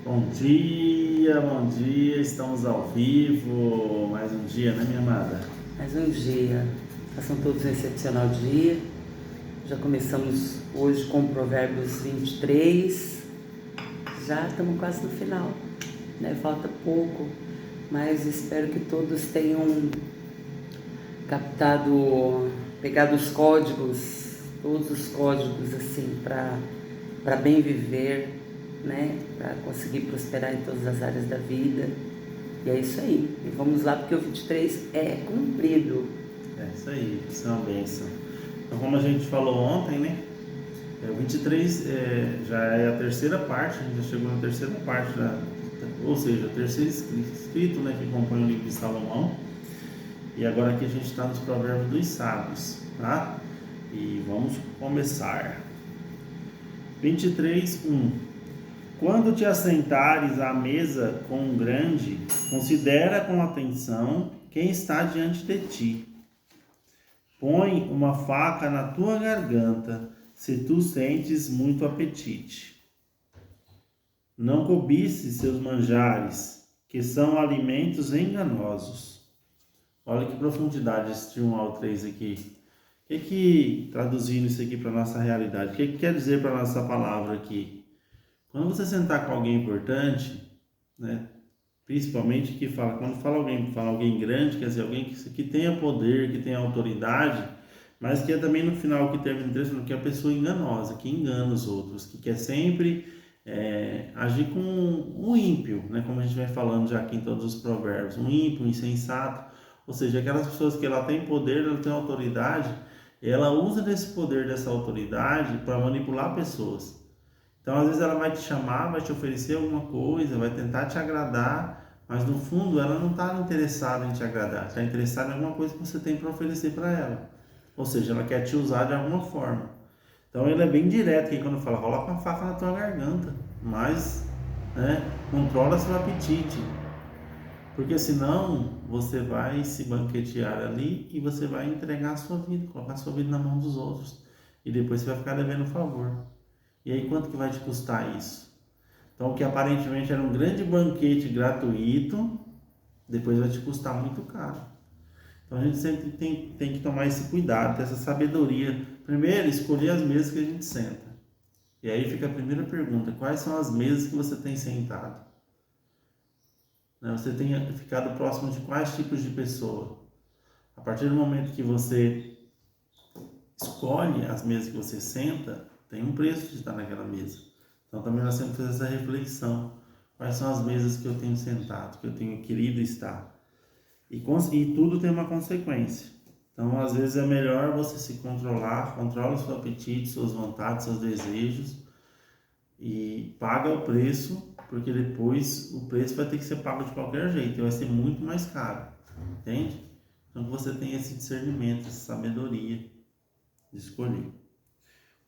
Bom dia, estamos ao vivo, mais um dia, né, minha amada? Mais um dia, façam todos um excepcional dia. Já começamos hoje com Provérbios 23, já estamos quase no final, né? Falta pouco, mas espero que todos tenham pegado os códigos, todos os códigos assim, para bem viver, né? Para conseguir prosperar em todas as áreas da vida. E é isso aí. E vamos lá, porque o 23 é cumprido. É isso aí, isso é uma bênção. Então, como a gente falou ontem, né? O 23 já é a terceira parte, a gente já chegou na terceira parte, ou seja, o terceiro escrito, né, que compõe o livro de Salomão. E agora aqui a gente está nos Provérbios dos Sábios, tá? E vamos começar. 23:1. Quando te assentares à mesa com um grande, considera com atenção quem está diante de ti. Põe uma faca na tua garganta, se tu sentes muito apetite. Não cobices seus manjares, que são alimentos enganosos. Olha que profundidade esse 1 ao 3 aqui. Traduzindo isso aqui para a nossa realidade, o que quer dizer para a nossa palavra aqui? Quando você sentar com alguém importante, né, principalmente quando fala alguém grande, quer dizer, alguém que tenha poder, que tenha autoridade, mas que é também no final que termina interessando, que é a pessoa enganosa, que engana os outros, que quer sempre agir com um ímpio, né, como a gente vai falando já aqui em todos os provérbios, um ímpio, um insensato, ou seja, aquelas pessoas que ela tem poder, ela tem autoridade, ela usa desse poder, dessa autoridade para manipular pessoas. Então, às vezes ela vai te chamar, vai te oferecer alguma coisa, vai tentar te agradar, mas no fundo ela não está interessada em te agradar, está interessada em alguma coisa que você tem para oferecer para ela. Ou seja, ela quer te usar de alguma forma. Então, ele é bem direto aqui quando fala, coloca uma faca na tua garganta, mas controla seu apetite. Porque senão você vai se banquetear ali e você vai entregar a sua vida, colocar a sua vida na mão dos outros. E depois você vai ficar devendo favor. E aí quanto que vai te custar isso? Então o que aparentemente era um grande banquete gratuito, depois vai te custar muito caro. Então a gente sempre tem que tomar esse cuidado, ter essa sabedoria. Primeiro, escolher as mesas que a gente senta. E aí fica a primeira pergunta, quais são as mesas que você tem sentado? Você tem ficado próximo de quais tipos de pessoa? A partir do momento que você escolhe as mesas que você senta, tem um preço de estar naquela mesa. Então também nós temos que fazer essa reflexão. Quais são as mesas que eu tenho sentado, que eu tenho querido estar? E tudo tem uma consequência. Então às vezes é melhor você se controlar, controla o seu apetite, suas vontades, seus desejos e paga o preço, porque depois o preço vai ter que ser pago de qualquer jeito e vai ser muito mais caro, entende? Então que você tenha esse discernimento, essa sabedoria de escolher.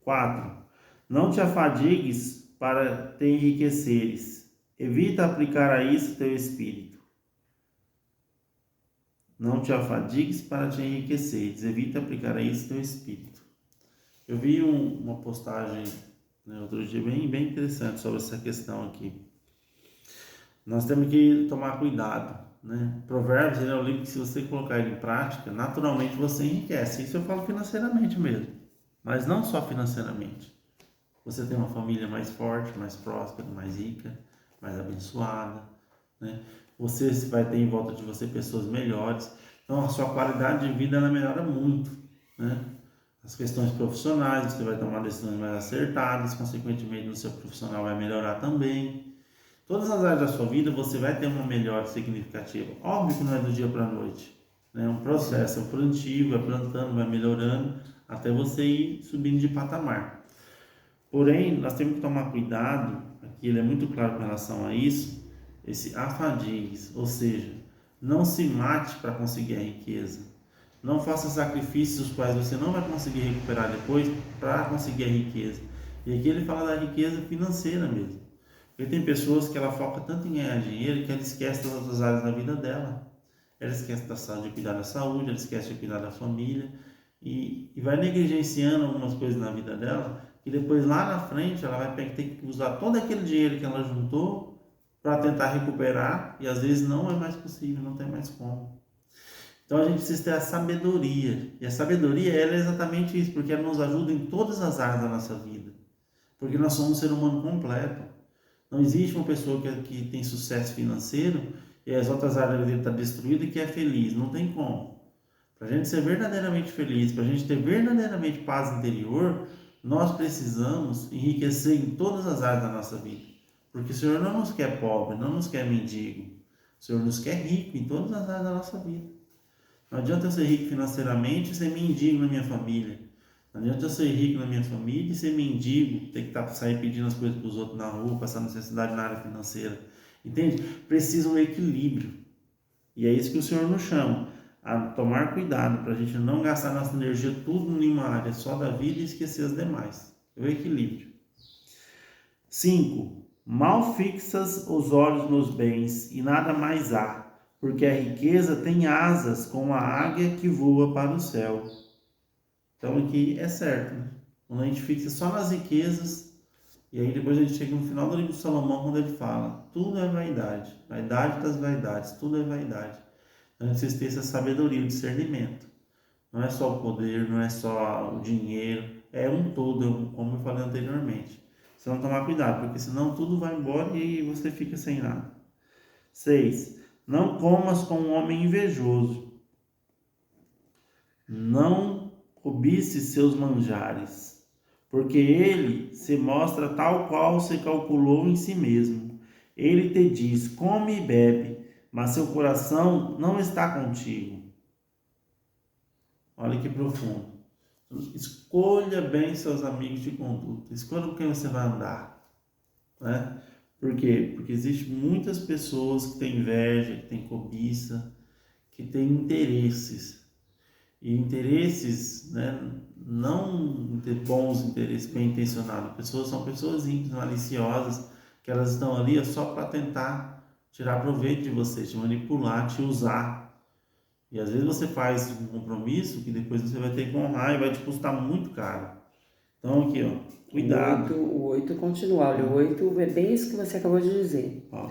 4. Não te afadigues para te enriqueceres. Evita aplicar a isso teu espírito. Não te afadigues para te enriqueceres. Evita aplicar a isso teu espírito. Eu vi uma postagem outro dia bem interessante sobre essa questão aqui. Nós temos que tomar cuidado. Provérbios ele é um livro que, se você colocar ele em prática, naturalmente você enriquece. Isso eu falo financeiramente mesmo. Mas não só financeiramente. Você tem uma família mais forte, mais próspera, mais rica, mais abençoada, Você vai ter em volta de você pessoas melhores. Então a sua qualidade de vida ela melhora muito, As questões profissionais, você vai tomar decisões mais acertadas, consequentemente no seu profissional vai melhorar também. Todas as áreas da sua vida você vai ter uma melhora significativa. Óbvio que não é do dia para a noite. É um processo, é um plantio, vai plantando, vai melhorando, até você ir subindo de patamar. Porém, nós temos que tomar cuidado, aqui ele é muito claro com relação a isso, esse afadigues, ou seja, não se mate para conseguir a riqueza. Não faça sacrifícios os quais você não vai conseguir recuperar depois para conseguir a riqueza. E aqui ele fala da riqueza financeira mesmo. Porque tem pessoas que ela foca tanto em ganhar dinheiro que ela esquece das outras áreas da vida dela. Ela esquece de cuidar da saúde, ela esquece de cuidar da família e vai negligenciando algumas coisas na vida dela, e depois lá na frente ela vai ter que usar todo aquele dinheiro que ela juntou para tentar recuperar e às vezes não é mais possível, não tem mais como. Então a gente precisa ter a sabedoria. E a sabedoria ela é exatamente isso, porque ela nos ajuda em todas as áreas da nossa vida. Porque nós somos um ser humano completo. Não existe uma pessoa que tem sucesso financeiro e as outras áreas da vida estão destruídas e que é feliz. Não tem como. Para a gente ser verdadeiramente feliz, para a gente ter verdadeiramente paz interior, nós precisamos enriquecer em todas as áreas da nossa vida. Porque o Senhor não nos quer pobre, não nos quer mendigo. O Senhor nos quer rico em todas as áreas da nossa vida. Não adianta eu ser rico financeiramente e ser mendigo na minha família. Não adianta eu ser rico na minha família e ser mendigo, ter que sair pedindo as coisas para os outros na rua, passar necessidade na área financeira. Entende? Precisa um equilíbrio. E é isso que o Senhor nos chama, a tomar cuidado para a gente não gastar nossa energia tudo em uma área só da vida e esquecer as demais. É o equilíbrio. 5. Mal fixas os olhos nos bens e nada mais há, porque a riqueza tem asas como a águia que voa para o céu. Então aqui é certo, né? Quando a gente fixa só nas riquezas, e aí depois a gente chega no final do livro de Salomão, quando ele fala, tudo é vaidade, vaidade das vaidades, tudo é vaidade. Então a gente precisa ter essa sabedoria, o discernimento. Não é só o poder, não é só o dinheiro, é um todo, como eu falei anteriormente. Você não tomar cuidado, porque senão tudo vai embora e você fica sem nada. 6. Não comas com um homem invejoso. Não cobices seus manjares, porque ele se mostra tal qual se calculou em si mesmo. Ele te diz, come e bebe, mas seu coração não está contigo. Olha que profundo. Escolha bem seus amigos de conduta. Escolha com quem você vai andar. Né? Por quê? Porque existem muitas pessoas que têm inveja, que têm cobiça, que têm interesses. E interesses, né, não bons interesses, bem intencionados. São pessoas ímpias, maliciosas, que elas estão ali só para tentar tirar proveito de você, te manipular, te usar. E às vezes você faz um compromisso que depois você vai ter que honrar e vai te custar muito caro. Então aqui, ó, cuidado. O 8 continua. Olha, o 8 é bem isso que você acabou de dizer. Ó.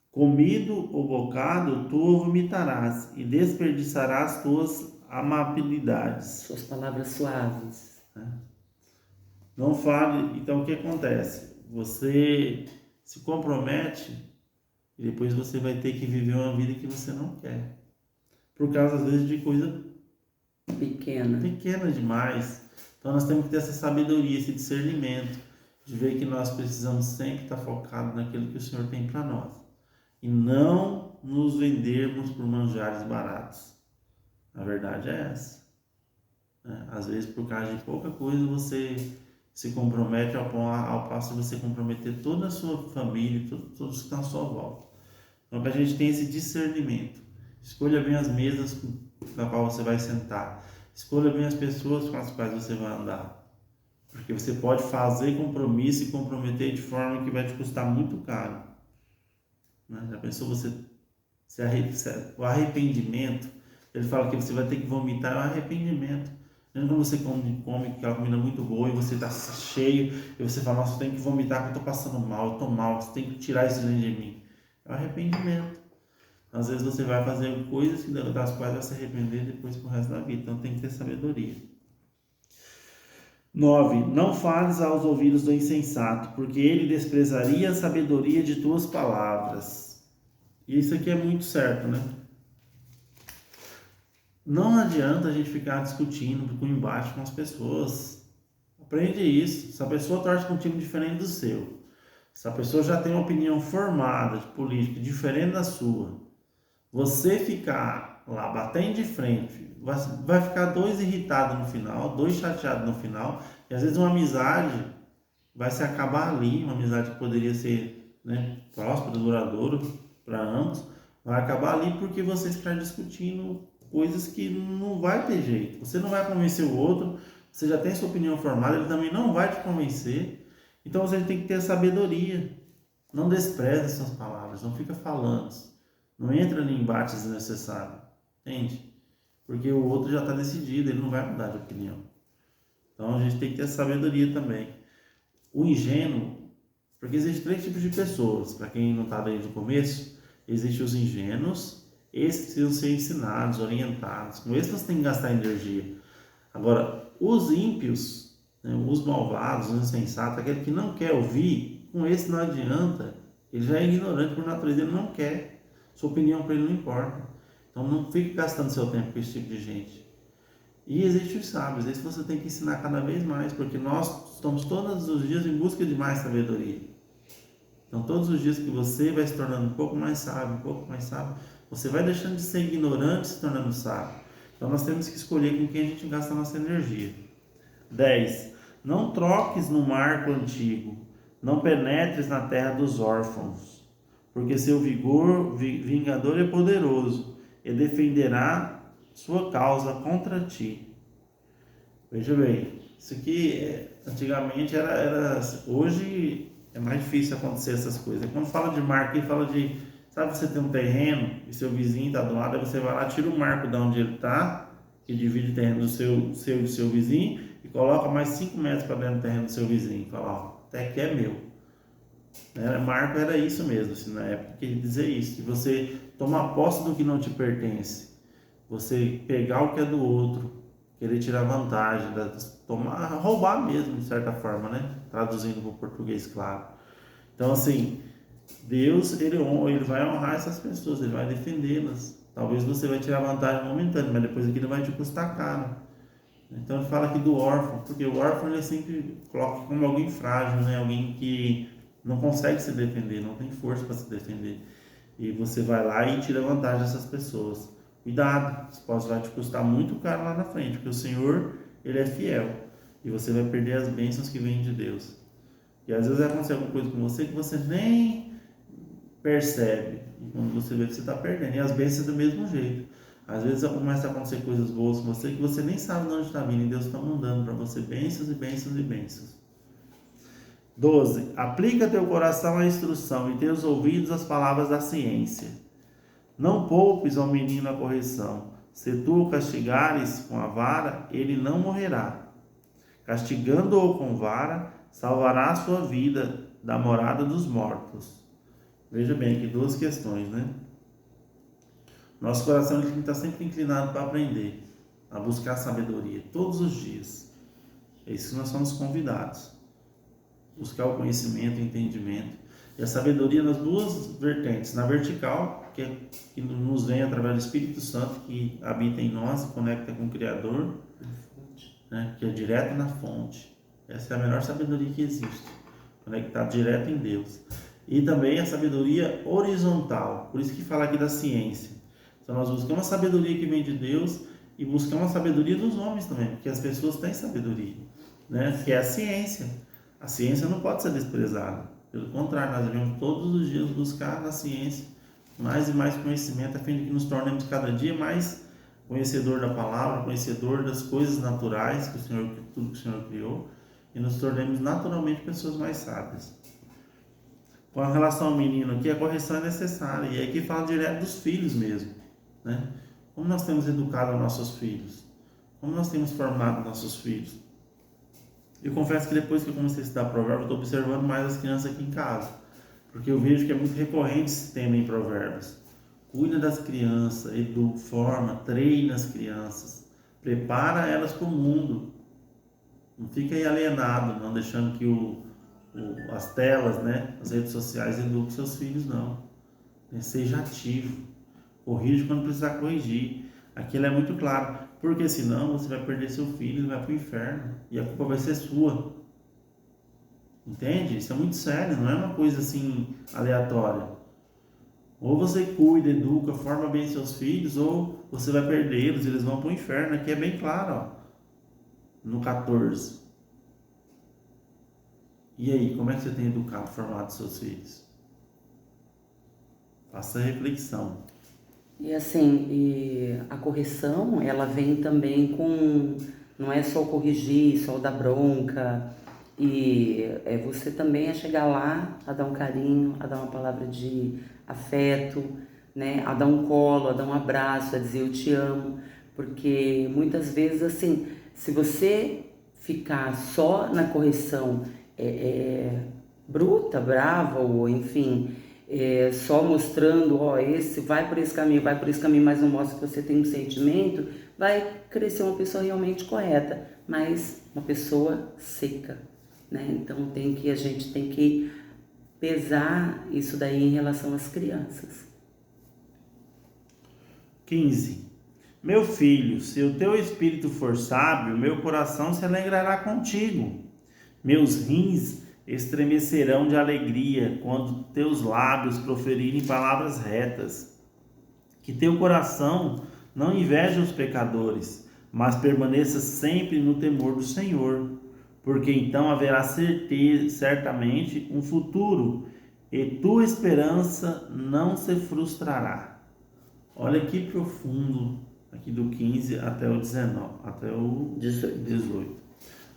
Comido o bocado, tu vomitarás e desperdiçarás tuas amabilidades. Suas palavras suaves. Não fale. Então o que acontece? Você se compromete e depois você vai ter que viver uma vida que você não quer. Por causa, às vezes, de coisa pequena demais. Então nós temos que ter essa sabedoria, esse discernimento, de ver que nós precisamos sempre estar focados naquilo que o Senhor tem para nós. E não nos vendermos por manjares baratos. A verdade é essa. Às vezes, por causa de pouca coisa, você se compromete ao passo de você comprometer toda a sua família, todos que estão à sua volta. Então, que a gente tenha esse discernimento. Escolha bem as mesas na qual você vai sentar. Escolha bem as pessoas com as quais você vai andar. Porque você pode fazer compromisso e comprometer de forma que vai te custar muito caro. Já pensou o arrependimento? Ele fala que você vai ter que vomitar, é um arrependimento. Quando você come aquela comida muito boa e você está cheio, e você fala, nossa, eu tenho que vomitar porque eu estou passando mal, eu estou mal, você tem que tirar isso de mim. É um arrependimento. Às vezes você vai fazer coisas das quais vai se arrepender depois pro resto da vida. Então tem que ter sabedoria. 9. Não fales aos ouvidos do insensato, porque ele desprezaria a sabedoria de tuas palavras. E isso aqui é muito certo, né? Não adianta a gente ficar discutindo com embate com as pessoas. Aprende isso. Se a pessoa torce com um time diferente do seu, se a pessoa já tem uma opinião formada de política diferente da sua, você ficar lá batendo de frente, vai ficar dois irritados no final, dois chateados no final, e às vezes uma amizade vai se acabar ali, uma amizade que poderia ser, né, próspera, duradoura para ambos, vai acabar ali porque vocês estão discutindo coisas que não vai ter jeito. Você não vai convencer o outro, você já tem sua opinião formada, ele também não vai te convencer. Então você tem que ter sabedoria. Não despreze essas palavras, não fica falando. Não entra em embates desnecessários. Entende? Porque o outro já está decidido, ele não vai mudar de opinião. Então a gente tem que ter sabedoria também. O ingênuo, Porque existem três tipos de pessoas. Para quem não está desde o começo, existem os ingênuos, esses precisam ser ensinados, orientados. Com esses você tem que gastar energia. Agora, os ímpios, né, os malvados, os insensatos, aquele que não quer ouvir, com esse não adianta. Ele já é ignorante por natureza, ele não quer. Sua opinião para ele não importa. Então não fique gastando seu tempo com esse tipo de gente. E existem os sábios, esse você tem que ensinar cada vez mais, porque nós estamos todos os dias em busca de mais sabedoria. Então, todos os dias que você vai se tornando um pouco mais sábio, você vai deixando de ser ignorante e se tornando sábio. Então, nós temos que escolher com quem a gente gasta a nossa energia. 10. Não troques no marco antigo, não penetres na terra dos órfãos, porque seu vingador é poderoso e defenderá sua causa contra ti. Veja bem, isso aqui antigamente era hoje é mais difícil acontecer essas coisas. Quando fala de marco, ele fala de, sabe, você tem um terreno e seu vizinho está do lado, aí você vai lá, tira o marco de onde ele está, que divide o terreno do seu vizinho, e coloca mais 5 metros para dentro do terreno do seu vizinho. Fala, ó, até que é meu. Marco era isso mesmo, assim, na época que ele dizia isso, que você tomar posse do que não te pertence, você pegar o que é do outro, querer tirar vantagem, roubar mesmo, de certa forma, né? Traduzindo para o português, claro. Então, assim, Deus, ele vai honrar essas pessoas, ele vai defendê-las. Talvez você vai tirar vantagem momentânea, mas depois aquilo vai te custar caro. Então, ele fala aqui do órfão, porque o órfão ele sempre coloca como alguém frágil, né? Alguém que não consegue se defender, não tem força para se defender. E você vai lá e tira vantagem dessas pessoas. Cuidado, isso vai te custar muito caro lá na frente, porque o Senhor, ele é fiel. E você vai perder as bênçãos que vêm de Deus. E às vezes vai acontecer alguma coisa com você que você nem percebe. E quando você vê que você está perdendo. E as bênçãos do mesmo jeito. Às vezes começa a acontecer coisas boas com você que você nem sabe de onde está vindo. E Deus está mandando para você bênçãos e bênçãos e bênçãos. 12. Aplica teu coração à instrução e teus ouvidos às palavras da ciência. Não poupes ao menino a correção. Se tu o castigares com a vara, ele não morrerá. Castigando-o com vara, salvará a sua vida da morada dos mortos. Veja bem, aqui 2 questões, né? Nosso coração está sempre inclinado para aprender, a buscar sabedoria, todos os dias. É isso que nós somos convidados. Buscar o conhecimento, o entendimento. E a sabedoria nas 2 vertentes. Na vertical, que nos vem através do Espírito Santo, que habita em nós e conecta com o Criador, né? Que é direto na fonte. Essa é a melhor sabedoria que existe. Conectado direto em Deus. E também a sabedoria horizontal. Por isso que fala aqui da ciência. Então nós buscamos a sabedoria que vem de Deus e buscamos a sabedoria dos homens também, porque as pessoas têm sabedoria, né? Que é a ciência. A ciência não pode ser desprezada. Pelo contrário, nós devemos todos os dias buscar na ciência mais e mais conhecimento, a fim de que nos tornemos cada dia mais conhecedor da palavra, conhecedor das coisas naturais que tudo que o Senhor criou, e nos tornemos naturalmente pessoas mais sábias. Com relação ao menino aqui, a correção é necessária, e aqui fala direto dos filhos mesmo, né? Como nós temos educado nossos filhos? Como nós temos formado nossos filhos? Eu confesso que depois que eu comecei a estudar provérbios, eu estou observando mais as crianças aqui em casa, porque eu vejo que é muito recorrente esse tema em provérbios. Cuida das crianças, educa, forma, treina as crianças, prepara elas para o mundo. Não fica aí alienado, não deixando que as telas, né, as redes sociais eduquem seus filhos, não. Seja ativo, corrige quando precisar corrigir. Aquilo é muito claro, porque senão você vai perder seu filho e vai para o inferno, e a culpa vai ser sua. Entende? Isso é muito sério, não é uma coisa assim aleatória. Ou você cuida, educa, forma bem seus filhos, ou você vai perdê-los, eles vão para o inferno. Aqui é bem claro, ó, no 14. E aí, como é que você tem educado, formado seus filhos? Faça a reflexão. E assim, a correção, ela vem também com, não é só corrigir, só dar bronca, e é você também a chegar lá, a dar um carinho, a dar uma palavra de afeto, né, a dar um colo, a dar um abraço, a dizer eu te amo, porque muitas vezes assim, se você ficar só na correção, bruta, brava, ou enfim, só mostrando, ó, esse vai por esse caminho, vai por esse caminho, mas não mostra que você tem um sentimento, vai crescer uma pessoa realmente correta, mas uma pessoa seca, né? Então a gente tem que pesar isso daí em relação às crianças. 15. Meu filho, se o teu espírito for sábio, meu coração se alegrará contigo. Meus rins estremecerão de alegria quando teus lábios proferirem palavras retas. Que teu coração não inveje os pecadores, mas permaneça sempre no temor do Senhor, porque então haverá certamente um futuro e tua esperança não se frustrará. Olha que profundo, aqui do 15 até o 19, até o 18.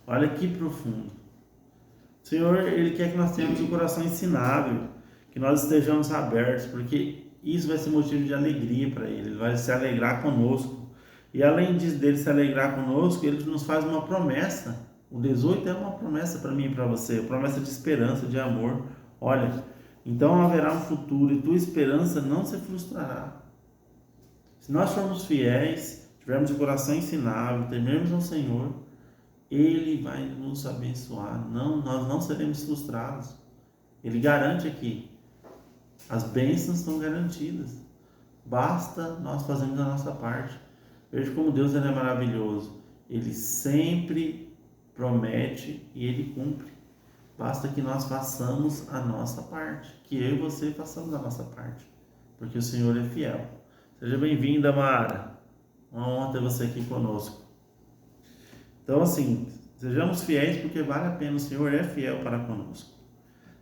Olha que profundo. O Senhor, Ele quer que nós tenhamos um coração ensinável, que nós estejamos abertos, porque isso vai ser motivo de alegria para Ele. Ele vai se alegrar conosco. E além dele se alegrar conosco, Ele nos faz uma promessa. O 18 é uma promessa para mim e para você, promessa de esperança, de amor. Olha, então haverá um futuro e tua esperança não se frustrará. Se nós formos fiéis, tivermos o coração ensinável, temermos ao Senhor, Ele vai nos abençoar. Não, nós não seremos frustrados. Ele garante aqui. As bênçãos estão garantidas. Basta nós fazermos a nossa parte. Veja como Deus é maravilhoso. Ele sempre promete e Ele cumpre. Basta que nós façamos a nossa parte. Que eu e você façamos a nossa parte. Porque o Senhor é fiel. Seja bem-vinda, Mara. Uma honra ter você aqui conosco. Então, assim, sejamos fiéis porque vale a pena. O Senhor é fiel para conosco.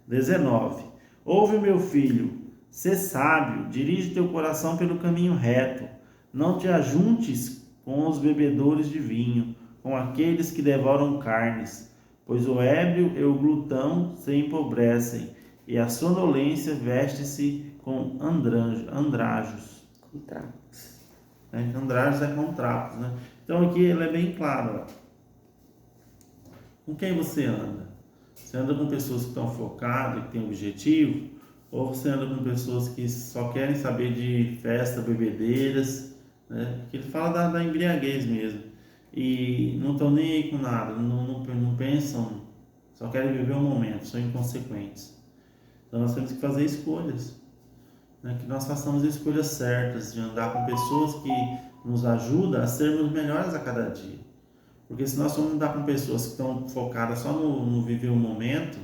19. Ouve, meu filho, sê sábio, dirige teu coração pelo caminho reto. Não te ajuntes com os bebedores de vinho, com aqueles que devoram carnes, pois o ébrio e o glutão se empobrecem, e a sonolência veste-se com andrajos. Com trapos. Andrajos é com trapos, né? Então aqui ele é bem claro. Ó. Com quem você anda? Você anda com pessoas que estão focadas, que têm objetivo? Ou você anda com pessoas que só querem saber de festa, bebedeiras, né? Porque ele fala da embriaguez mesmo. E não estão nem aí com nada, não pensam, só querem viver o momento, são inconsequentes. Então nós temos que fazer escolhas. Né? Que nós façamos escolhas certas, de andar com pessoas que nos ajudam a sermos melhores a cada dia. Porque se nós formos andar com pessoas que estão focadas só no viver o momento,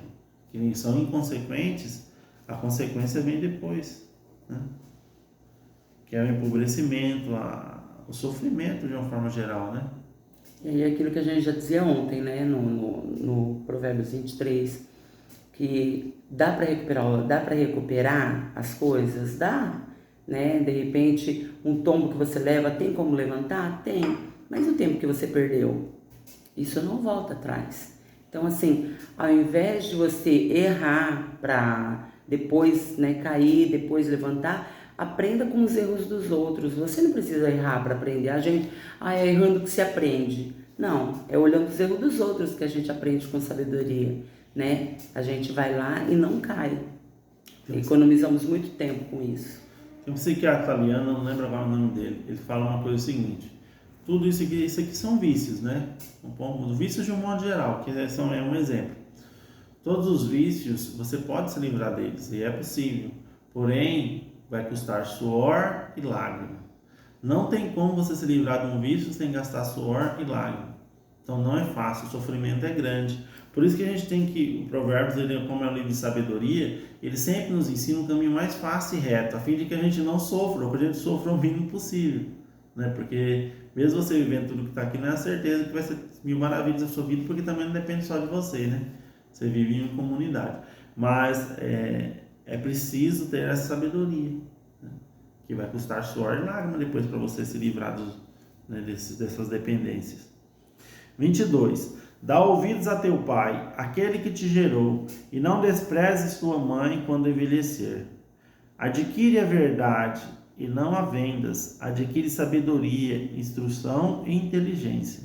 que são inconsequentes, a consequência vem depois, né? Que é o empobrecimento, o sofrimento de uma forma geral, né? E aí aquilo que a gente já dizia ontem, né, no Provérbios 23, que dá para recuperar as coisas, dá, né? De repente, um tombo que você leva, tem como levantar? Tem, mas o tempo que você perdeu, isso não volta atrás. Então, assim, ao invés de você errar para depois, né, cair, depois levantar, aprenda com os erros dos outros. Você não precisa errar para aprender. A gente, é errando que se aprende. Não, é olhando os erros dos outros que a gente aprende com sabedoria, né? A gente vai lá e não cai. Economizamos muito tempo com isso. Tem um psiquiatra italiano, não lembro agora o nome dele, ele fala uma coisa seguinte: tudo isso aqui são vícios, né? Vícios de um modo geral, que é um exemplo. Todos os vícios, você pode se livrar deles, e é possível. Porém, vai custar suor e lágrima. Não tem como você se livrar de um vício sem gastar suor e lágrima. Então não é fácil, o sofrimento é grande. Por isso que a gente tem que, o Provérbios, ele, como é um livro de sabedoria, ele sempre nos ensina um caminho mais fácil e reto, a fim de que a gente não sofra, ou que a gente sofra o mínimo possível. Né? Porque mesmo você vivendo tudo que está aqui, não é a certeza que vai ser mil maravilhas na sua vida, porque também não depende só de você, né? Você vive em uma comunidade. Mas é preciso ter essa sabedoria, né? Que vai custar suor e lágrima depois para você se livrar dessas dependências. 22. Dá ouvidos a teu pai, aquele que te gerou, e não desprezes tua mãe quando envelhecer. Adquire a verdade e não a vendas. Adquire sabedoria, instrução e inteligência.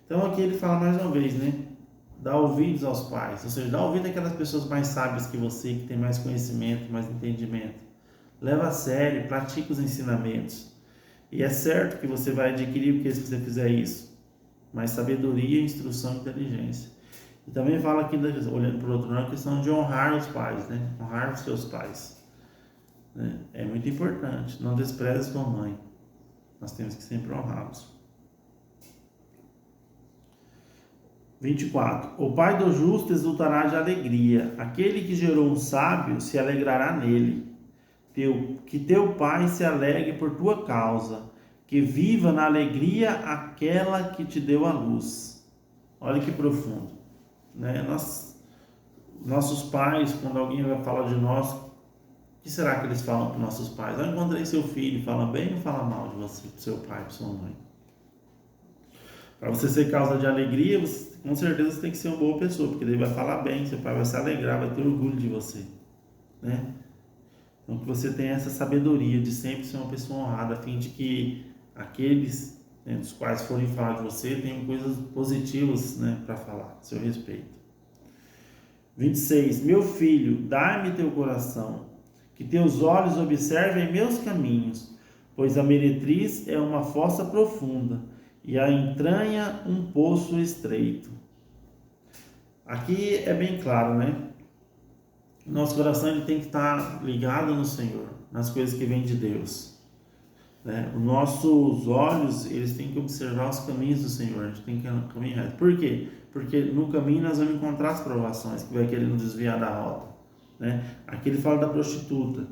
Então aqui ele fala mais uma vez, né? Dá ouvidos aos pais, ou seja, dá ouvido àquelas pessoas mais sábias que você, que tem mais conhecimento, mais entendimento. Leva a sério, pratica os ensinamentos. E é certo que você vai adquirir porque se você fizer isso, mais sabedoria, instrução e inteligência. E também fala aqui, olhando para o outro lado, a questão de honrar os pais, né? Honrar os seus pais. Né? É muito importante. Não despreze sua mãe. Nós temos que sempre honrá-los. 24. O pai do justo exultará de alegria. Aquele que gerou um sábio se alegrará nele. Que teu pai se alegre por tua causa. Que viva na alegria aquela que te deu a luz. Olha que profundo. Né? Nossos pais, quando alguém vai falar de nós, o que será que eles falam para nossos pais? Eu encontrei seu filho, fala bem ou fala mal de você, para seu pai, para sua mãe? Para você ser causa de alegria, com certeza você tem que ser uma boa pessoa, porque ele vai falar bem, seu pai vai se alegrar, vai ter orgulho de você, né? Então que você tenha essa sabedoria de sempre ser uma pessoa honrada, a fim de que aqueles, né, dos quais forem falar de você tenham coisas positivas, né, para falar a seu respeito. 26. Meu filho, dá-me teu coração, que teus olhos observem meus caminhos, pois a meretriz é uma fossa profunda e a entranha um poço estreito. Aqui é bem claro, né? Nosso coração ele tem que estar ligado no Senhor, nas coisas que vêm de Deus. Né? Os nossos olhos, eles têm que observar os caminhos do Senhor, a gente tem que caminhar. Por quê? Porque no caminho nós vamos encontrar as provações que vai querer nos desviar da rota. Né? Aqui ele fala da prostituta,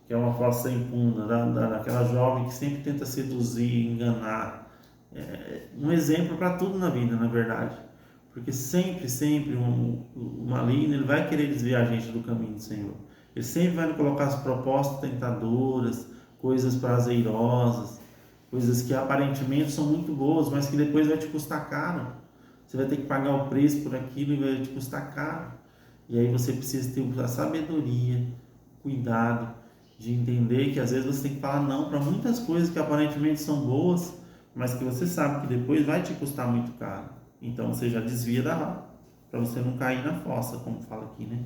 que é uma fossa impunda, daquela jovem que sempre tenta seduzir, enganar. Um exemplo para tudo na vida, na verdade. Porque sempre o maligno ele vai querer desviar a gente do caminho do Senhor. Ele sempre vai nos colocar as propostas tentadoras, coisas prazerosas, coisas que aparentemente são muito boas, mas que depois vai te custar caro. Você vai ter que pagar o preço por aquilo e vai te custar caro. E aí você precisa ter a sabedoria, cuidado de entender que às vezes você tem que falar não para muitas coisas que aparentemente são boas, mas que você sabe que depois vai te custar muito caro. Então você já desvia da rota, para você não cair na fossa, como fala aqui, né?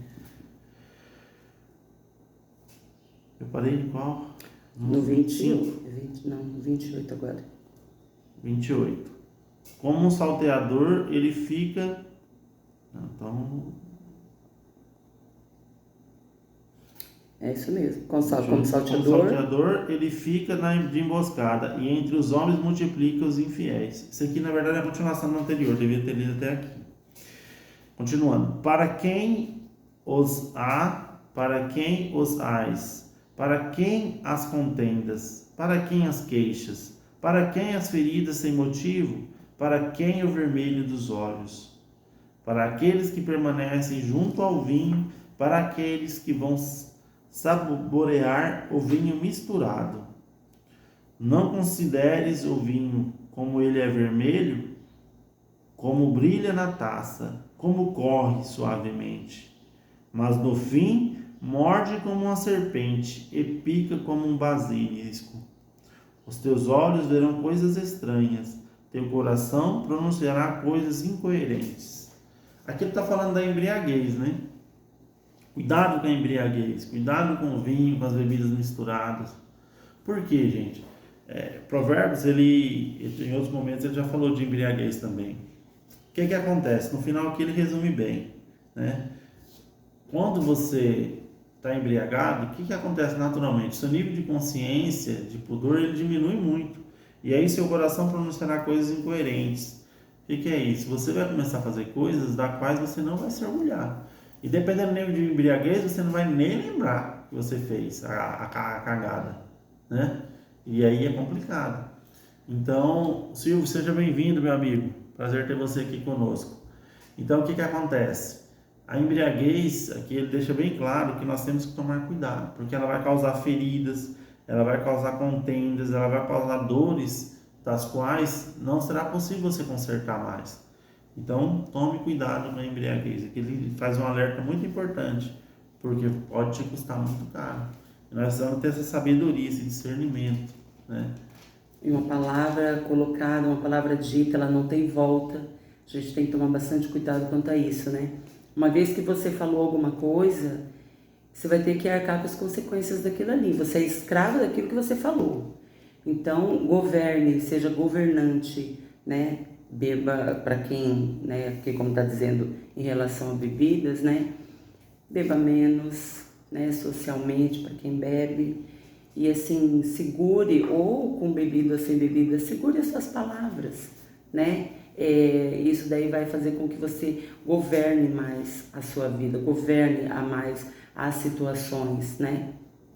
Eu parei de qual? No 25. Não, no 28 agora. 28. Como um salteador, ele fica... Então... É isso mesmo. Como Como salteador. salteador, ele fica de emboscada, e entre os homens multiplica os infiéis. Isso aqui, na verdade, é a continuação do anterior, devia ter lido até aqui. Continuando. Para quem os há, para quem os ais, para quem as contendas, para quem as queixas, para quem as feridas sem motivo, para quem o vermelho dos olhos, para aqueles que permanecem junto ao vinho, para aqueles que vão saborear o vinho misturado. Não consideres o vinho como ele é vermelho, como brilha na taça, como corre suavemente. Mas no fim, morde como uma serpente e pica como um basilisco. Os teus olhos verão coisas estranhas, teu coração pronunciará coisas incoerentes. Aqui ele está falando da embriaguez, né? Cuidado com a embriaguez, cuidado com o vinho, com as bebidas misturadas. Por quê, gente? Provérbios, em outros momentos, ele já falou de embriaguez também. O que acontece? No final aqui ele resume bem, né? Quando você está embriagado, o que acontece naturalmente? Seu nível de consciência, de pudor, ele diminui muito. E aí seu coração pronunciará coisas incoerentes. O que é isso? Você vai começar a fazer coisas das quais você não vai se orgulhar. E dependendo do nível de embriaguez, você não vai nem lembrar que você fez a cagada, né? E aí é complicado. Então, Silvio, seja bem-vindo, meu amigo. Prazer ter você aqui conosco. Então, o que acontece? A embriaguez, aqui ele deixa bem claro que nós temos que tomar cuidado, porque ela vai causar feridas, ela vai causar contendas, ela vai causar dores, das quais não será possível você consertar mais. Então, tome cuidado com a embriaguez. Aqui ele faz um alerta muito importante, porque pode te custar muito caro. E nós precisamos ter essa sabedoria, esse discernimento, né? E uma palavra colocada, uma palavra dita, ela não tem volta. A gente tem que tomar bastante cuidado quanto a isso, né? Uma vez que você falou alguma coisa, você vai ter que arcar com as consequências daquilo ali. Você é escravo daquilo que você falou. Então, governe, seja governante, né? Beba para quem, né? Porque como está dizendo em relação a bebidas, né? Beba menos, né? Socialmente para quem bebe. E assim, segure, ou com bebida ou sem bebida, segure as suas palavras, né? Isso daí vai fazer com que você governe mais a sua vida, governe a mais as situações, né?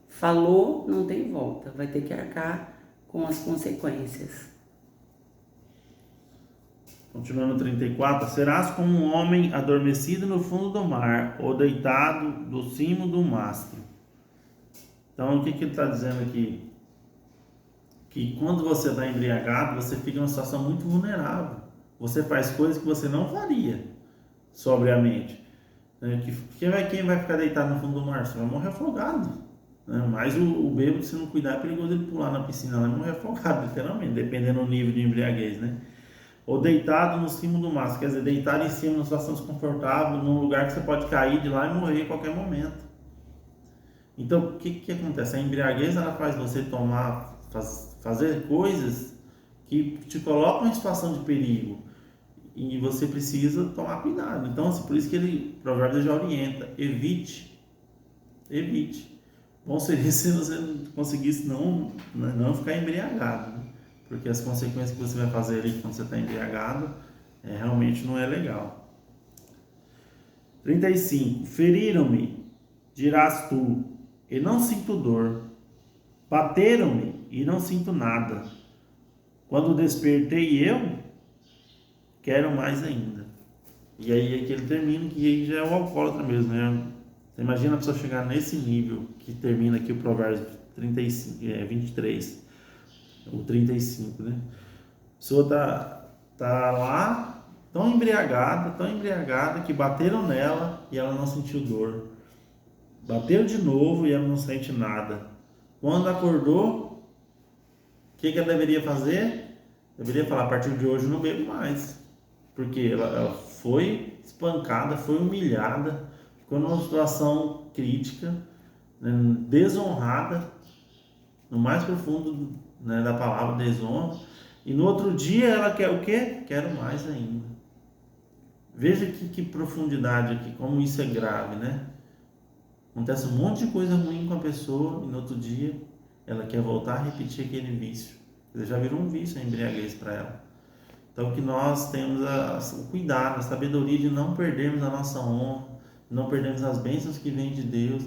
Falou, não tem volta, vai ter que arcar com as consequências. Continuando 34, serás como um homem adormecido no fundo do mar, ou deitado do cimo do mastro. Então, o que ele está dizendo aqui? Que quando você está embriagado, você fica numa situação muito vulnerável. Você faz coisas que você não faria sobriamente. Quem vai ficar deitado no fundo do mar? Você vai morrer afogado. Mas o bêbado, se não cuidar, é perigoso ele pular na piscina lá e morrer afogado, literalmente, dependendo do nível de embriaguez, né? Ou deitado no cimo do mastro, quer dizer, deitado em cima, numa situação desconfortável, num lugar que você pode cair de lá e morrer a qualquer momento. Então, o que acontece? A embriaguez, ela faz você fazer coisas que te colocam em situação de perigo. E você precisa tomar cuidado. Então, assim, por isso que Provérbios já orienta: evite. Bom seria se você conseguisse não ficar embriagado, né? Porque as consequências que você vai fazer ali quando você está embriagado realmente não é legal. 35. Feriram-me, dirás tu, e não sinto dor. Bateram-me e não sinto nada. Quando despertei eu, quero mais ainda. E aí aqui ele termina, que aí já é o alcoólatra mesmo, né? Você imagina a pessoa chegar nesse nível que termina aqui o Provérbios 23, ou 35, né? A pessoa tá lá tão embriagada que bateram nela e ela não sentiu dor. Bateram de novo e ela não sente nada. Quando acordou, o que ela deveria fazer? Deveria falar: a partir de hoje eu não bebo mais. Porque ela foi espancada, foi humilhada, ficou numa situação crítica, né, desonrada, no mais profundo, né, da palavra desonra. E no outro dia ela quer o quê? Quero mais ainda. Veja que profundidade aqui, como isso é grave, né? Acontece um monte de coisa ruim com a pessoa e no outro dia ela quer voltar a repetir aquele vício. Já virou um vício a embriaguez para ela. Então, que nós tenhamos o cuidado, a sabedoria de não perdermos a nossa honra, não perdermos as bênçãos que vêm de Deus,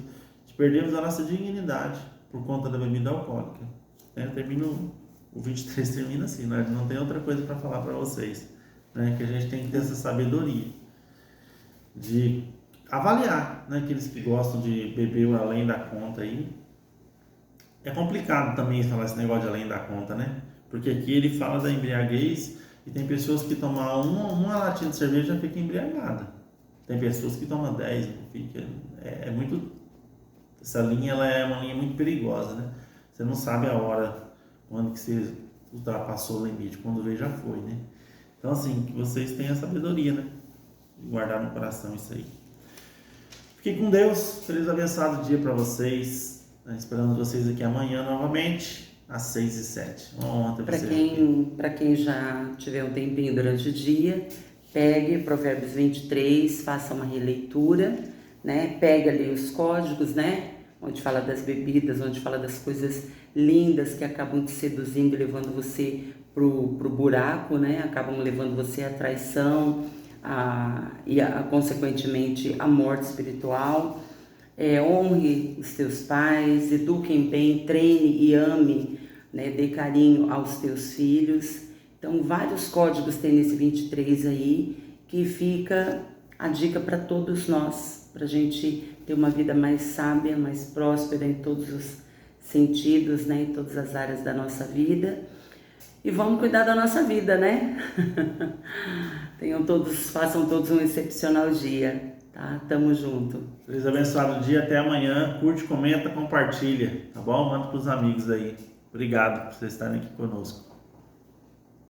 de perdermos a nossa dignidade por conta da bebida alcoólica. O 23 termina assim, né? Não tem outra coisa para falar para vocês, né? Que a gente tem que ter essa sabedoria de avaliar, né? Aqueles que gostam de beber além da conta aí. É complicado também falar esse negócio de além da conta, né? Porque aqui ele fala da embriaguez. E tem pessoas que tomam uma latinha de cerveja e já fica embriagada. Tem pessoas que tomam 10, fica. É muito. Essa linha ela é uma linha muito perigosa, né? Você não sabe a hora quando que você ultrapassou o limite, quando veio já foi, né? Então, assim, que vocês tenham a sabedoria, né? De guardar no coração isso aí. Fiquem com Deus. Feliz abençoado dia para vocês. Esperando vocês aqui amanhã novamente. Às 6h07. Uma honra ter você. Para quem já tiver um tempinho durante o dia, pegue Provérbios 23, faça uma releitura, né? Pegue ali os códigos, né? Onde fala das bebidas, onde fala das coisas lindas que acabam te seduzindo e levando você pro buraco, né? Acabam levando você à traição consequentemente à morte espiritual. Honre os teus pais, eduquem bem, treine e ame, né, dê carinho aos teus filhos. Então, vários códigos tem nesse 23 aí, que fica a dica para todos nós, para a gente ter uma vida mais sábia, mais próspera em todos os sentidos, né, em todas as áreas da nossa vida. E vamos cuidar da nossa vida, né? Façam todos um excepcional dia. Tá? Tamo junto. Feliz abençoado dia, até amanhã. Curte, comenta, compartilha, tá bom? Manda pros amigos aí. Obrigado por vocês estarem aqui conosco.